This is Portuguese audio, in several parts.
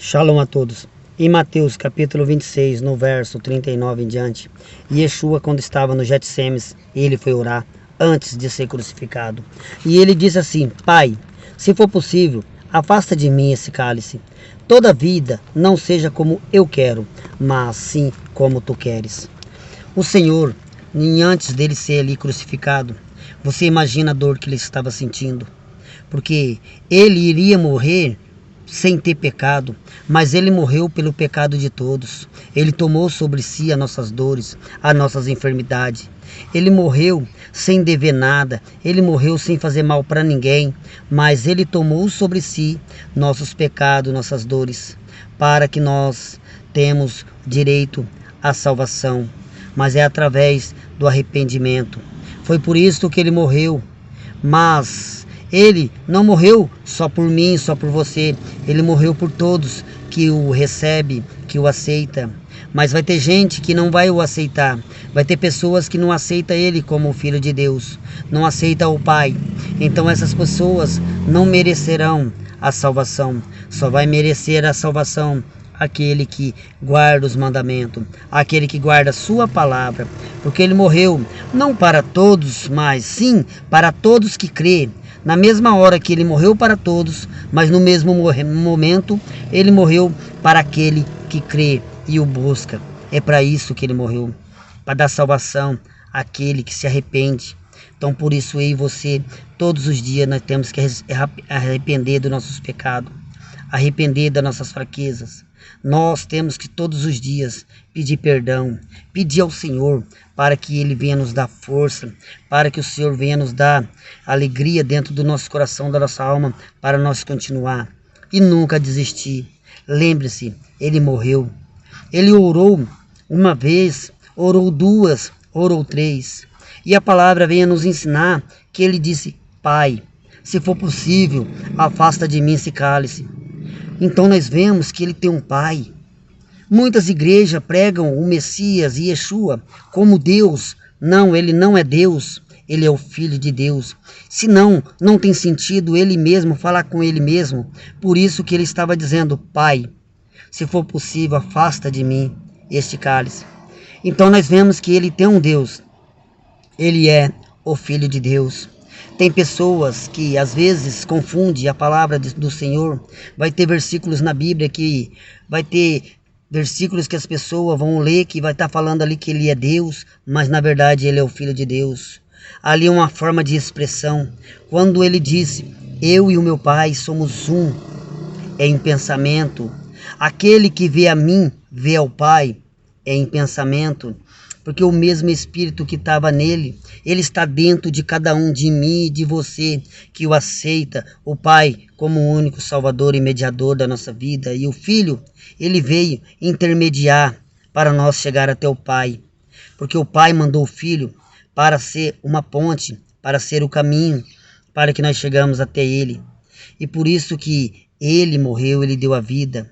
Shalom a todos. Em Mateus capítulo 26, no verso 39 em diante, Yeshua, quando estava no Getsemes, ele foi orar antes de ser crucificado. E ele disse assim: Pai, se for possível, afasta de mim esse cálice. Toda vida não seja como eu quero, mas sim como tu queres. O Senhor, antes dele ser ali crucificado, você imagina a dor que ele estava sentindo, porque ele iria morrer sem ter pecado, mas ele morreu pelo pecado de todos. Ele tomou sobre si as nossas dores, as nossas enfermidades. Ele morreu sem dever nada, ele morreu sem fazer mal para ninguém, mas ele tomou sobre si nossos pecados, nossas dores, para que nós temos direito à salvação, mas é através do arrependimento. Foi por isso que ele morreu, mas ele não morreu só por mim, só por você. Ele morreu por todos que o recebe, que o aceita. Mas vai ter gente que não vai o aceitar. Vai ter pessoas que não aceitam ele como o Filho de Deus. Não aceitam o Pai. Então essas pessoas não merecerão a salvação. Só vai merecer a salvação aquele que guarda os mandamentos, aquele que guarda a sua palavra, porque ele morreu não para todos, mas sim para todos que crê. Na mesma hora que ele morreu para todos, mas no mesmo momento ele morreu para aquele que crê e o busca. É para isso que ele morreu, para dar salvação àquele que se arrepende. Então por isso eu e você, todos os dias nós temos que arrepender dos nossos pecados, arrepender das nossas fraquezas. Nós temos que todos os dias pedir perdão, pedir ao Senhor para que Ele venha nos dar força, para que o Senhor venha nos dar alegria dentro do nosso coração, da nossa alma, para nós continuar e nunca desistir. Lembre-se, Ele morreu, Ele orou uma vez, orou duas, orou três, e a palavra vem a nos ensinar que Ele disse: Pai, se for possível, afasta de mim esse cálice. Então nós vemos que ele tem um pai. Muitas igrejas pregam o Messias e Yeshua como Deus. Não, ele não é Deus. Ele é o Filho de Deus. Senão, não tem sentido ele mesmo falar com ele mesmo. Por isso que ele estava dizendo: Pai, se for possível, afasta de mim este cálice. Então nós vemos que ele tem um Deus. Ele é o Filho de Deus. Tem pessoas que às vezes confundem a palavra do Senhor. Vai ter versículos na Bíblia que vai ter versículos que as pessoas vão ler que vai estar falando ali que ele é Deus, mas na verdade ele é o Filho de Deus. Ali é uma forma de expressão. Quando ele disse: eu e o meu Pai somos um, é em pensamento. Aquele que vê a mim, vê ao Pai, é em pensamento. Porque o mesmo Espírito que estava nele, ele está dentro de cada um, de mim e de você, que o aceita, o Pai como o único Salvador e mediador da nossa vida. E o Filho, ele veio intermediar para nós chegar até o Pai. Porque o Pai mandou o Filho para ser uma ponte, para ser o caminho, para que nós chegamos até ele. E por isso que ele morreu, ele deu a vida.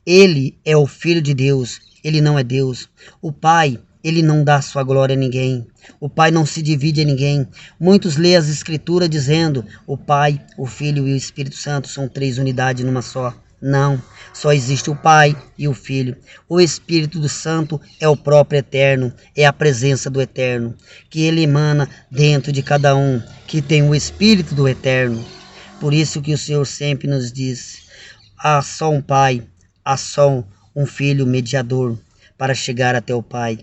Ele é o Filho de Deus, ele não é Deus. O Pai, ele não dá sua glória a ninguém. O Pai não se divide a ninguém. Muitos lêem as Escrituras dizendo: o Pai, o Filho e o Espírito Santo são três unidades numa só. Não, só existe o Pai e o Filho. O Espírito do Santo é o próprio Eterno, é a presença do Eterno, que ele emana dentro de cada um, que tem o Espírito do Eterno. Por isso que o Senhor sempre nos diz: há só um Pai, há só um Filho mediador para chegar até o Pai.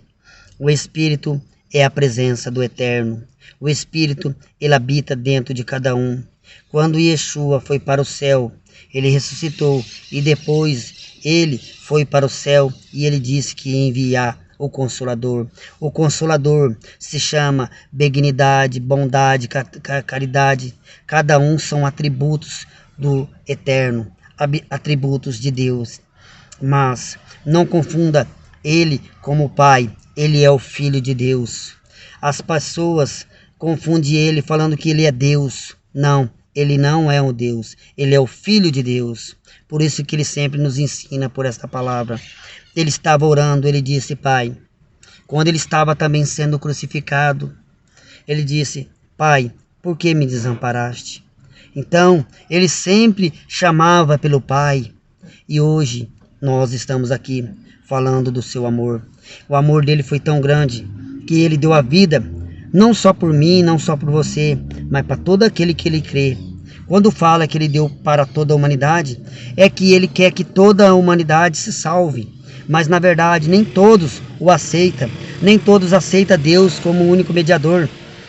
O Espírito é a presença do Eterno. O Espírito, ele habita dentro de cada um. Quando Yeshua foi para o céu, ele ressuscitou e depois ele foi para o céu e ele disse que ia enviar o Consolador. O Consolador se chama benignidade, bondade, caridade. Cada um são atributos do Eterno, atributos de Deus. Mas não confunda ele como o Pai. Ele é o Filho de Deus. As pessoas confundem ele falando que ele é Deus. Não, ele não é um Deus. Ele é o Filho de Deus. Por isso que ele sempre nos ensina por esta palavra. Ele estava orando, ele disse: Pai, quando ele estava também sendo crucificado, ele disse: Pai, por que me desamparaste? Então, ele sempre chamava pelo Pai. E hoje nós estamos aqui falando do seu amor. O amor dele foi tão grande que ele deu a vida, não só por mim, não só por você, mas para todo aquele que ele crê. Quando fala que ele deu para toda a humanidade, é que ele quer que toda a humanidade se salve. Mas na verdade nem todos o aceitam, nem todos aceitam Deus como o único mediador.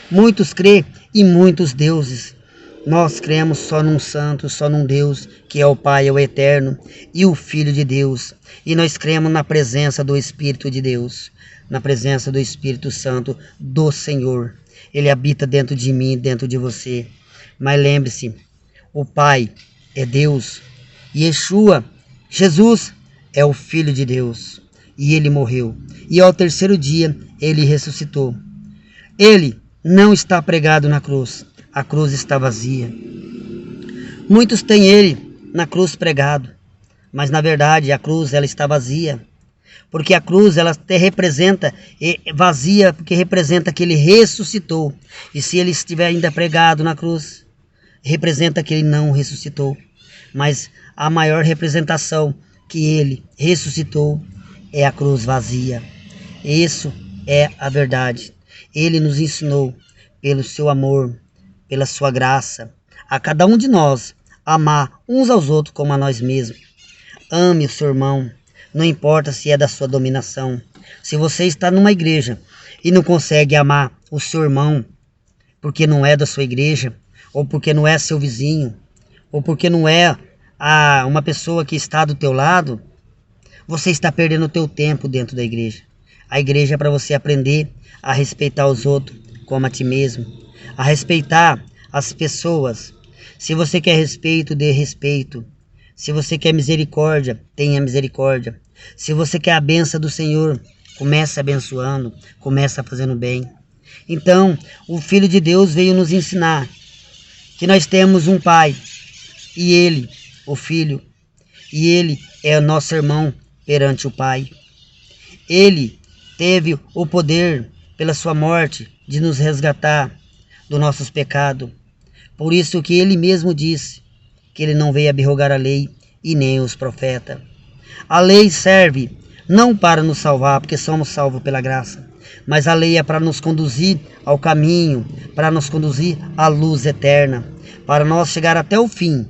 Muitos crê em muitos deuses. Nós cremos só num santo, só num Deus, que é o Pai, é o Eterno, e o Filho de Deus. E nós cremos na presença do Espírito de Deus, na presença do Espírito Santo do Senhor. Ele habita dentro de mim, dentro de você. Mas lembre-se, o Pai é Deus, e Yeshua, Jesus, é o Filho de Deus. E ele morreu. E ao terceiro dia, ele ressuscitou. Ele não está pregado na cruz. A cruz está vazia. Muitos têm ele na cruz pregado, mas na verdade a cruz ela está vazia, porque a cruz ela até representa vazia, porque representa que ele ressuscitou. E se ele estiver ainda pregado na cruz, representa que ele não ressuscitou. Mas a maior representação que ele ressuscitou é a cruz vazia. Isso é a verdade. Ele nos ensinou pelo seu amor, pela sua graça, a cada um de nós, amar uns aos outros como a nós mesmos. Ame o seu irmão, não importa se é da sua dominação. Se você está numa igreja e não consegue amar o seu irmão, porque não é da sua igreja, ou porque não é seu vizinho, ou porque não é uma pessoa que está do teu lado, você está perdendo o teu tempo dentro da igreja. A igreja é para você aprender a respeitar os outros como a ti mesmo, a respeitar as pessoas. Se você quer respeito, dê respeito. Se você quer misericórdia, tenha misericórdia. Se você quer a bênção do Senhor, comece abençoando, comece fazendo bem. Então, o Filho de Deus veio nos ensinar que nós temos um Pai, e Ele, o Filho, e Ele é o nosso irmão perante o Pai. Ele teve o poder, pela sua morte, de nos resgatar dos nossos pecados. Por isso que ele mesmo disse que ele não veio abrogar a lei e nem os profetas. A lei serve não para nos salvar, porque somos salvos pela graça, mas a lei é para nos conduzir ao caminho, para nos conduzir à luz eterna, para nós chegar até o fim.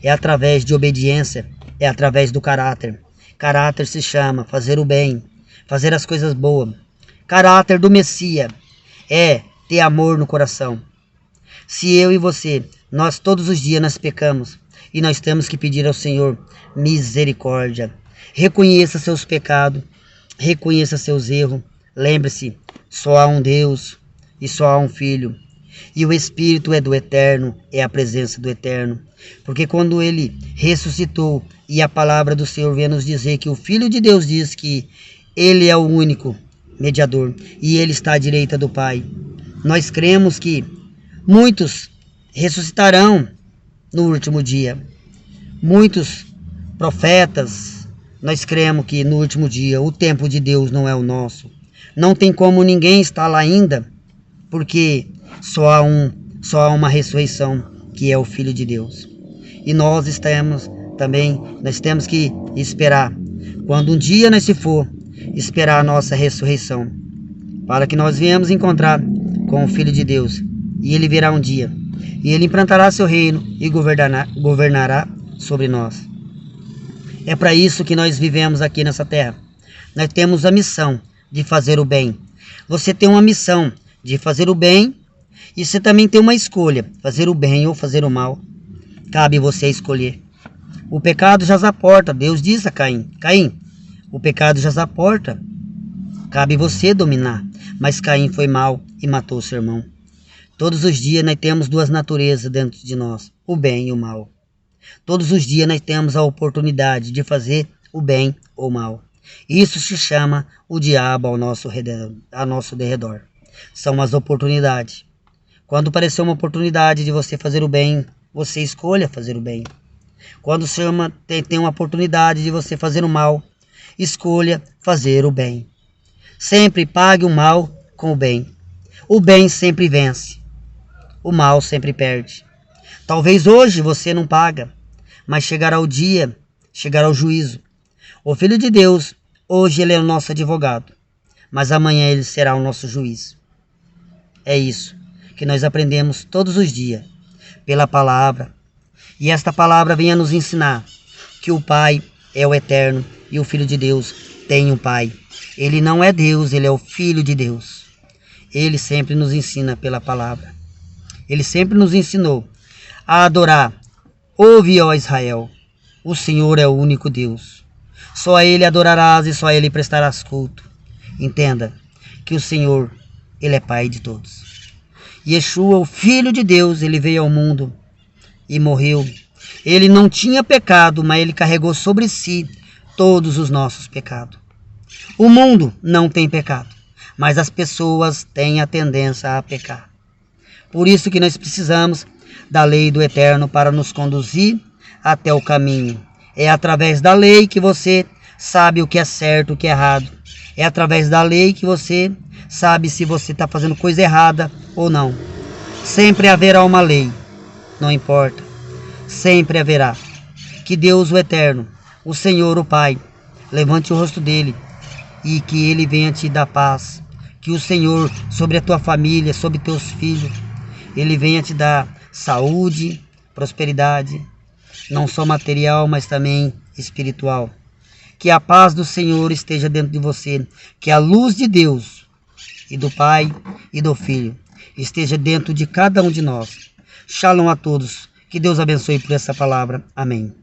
É através de obediência, é através do caráter. Caráter se chama fazer o bem, fazer as coisas boas. Caráter do Messias é ter amor no coração. Se eu e você, nós todos os dias nós pecamos, e nós temos que pedir ao Senhor misericórdia. Reconheça seus pecados, reconheça seus erros. Lembre-se, só há um Deus e só há um Filho. E o Espírito é do Eterno, é a presença do Eterno. Porque quando ele ressuscitou, e a palavra do Senhor vem nos dizer que o Filho de Deus diz que ele é o único mediador, e ele está à direita do Pai. Nós cremos que muitos ressuscitarão no último dia. Muitos profetas, nós cremos que no último dia o tempo de Deus não é o nosso. Não tem como ninguém estar lá ainda, porque só há uma ressurreição, que é o Filho de Deus. E nós temos que esperar, quando um dia nós se for, esperar a nossa ressurreição, para que nós venhamos encontrar com o Filho de Deus. E ele virá um dia, e ele implantará seu reino e governará sobre nós. É para isso que nós vivemos aqui nessa terra. Nós temos a missão de fazer o bem. Você tem uma missão de fazer o bem, e você também tem uma escolha, fazer o bem ou fazer o mal. Cabe você escolher. O pecado jaz à porta. Deus diz a Caim: Caim, o pecado jaz à porta. Cabe você dominar. Mas Caim foi mau e matou seu irmão. Todos os dias nós temos duas naturezas dentro de nós, o bem e o mal. Todos os dias nós temos a oportunidade de fazer o bem ou o mal. Isso se chama o diabo ao nosso derredor. São as oportunidades. Quando aparecer uma oportunidade de você fazer o bem, você escolha fazer o bem. Quando tem uma oportunidade de você fazer o mal, escolha fazer o bem. Sempre pague o mal com o bem. O bem sempre vence. O mal sempre perde. Talvez hoje você não paga, mas chegará o dia chegará o juízo. O Filho de Deus, hoje ele é o nosso advogado, mas amanhã ele será o nosso juiz. É isso que nós aprendemos todos os dias, pela palavra. E esta palavra vem a nos ensinar que o Pai é o eterno e o Filho de Deus tem um Pai. Ele não é Deus, ele é o Filho de Deus. Ele sempre nos ensina pela palavra. Ele sempre nos ensinou a adorar. Ouve, ó Israel, o Senhor é o único Deus. Só a Ele adorarás e só a Ele prestarás culto. Entenda que o Senhor, Ele é Pai de todos. Yeshua, o Filho de Deus, Ele veio ao mundo e morreu. Ele não tinha pecado, mas Ele carregou sobre si todos os nossos pecados. O mundo não tem pecado, mas as pessoas têm a tendência a pecar. Por isso que nós precisamos da lei do Eterno para nos conduzir até o caminho. É através da lei que você sabe o que é certo e o que é errado. É através da lei que você sabe se você está fazendo coisa errada ou não. Sempre haverá uma lei, não importa. Sempre haverá. Que Deus, o Eterno, o Senhor, o Pai, levante o rosto dele e que ele venha te dar paz. Que o Senhor, sobre a tua família, sobre teus filhos, ele venha te dar saúde, prosperidade, não só material, mas também espiritual. Que a paz do Senhor esteja dentro de você. Que a luz de Deus e do Pai e do Filho esteja dentro de cada um de nós. Shalom a todos. Que Deus abençoe por essa palavra. Amém.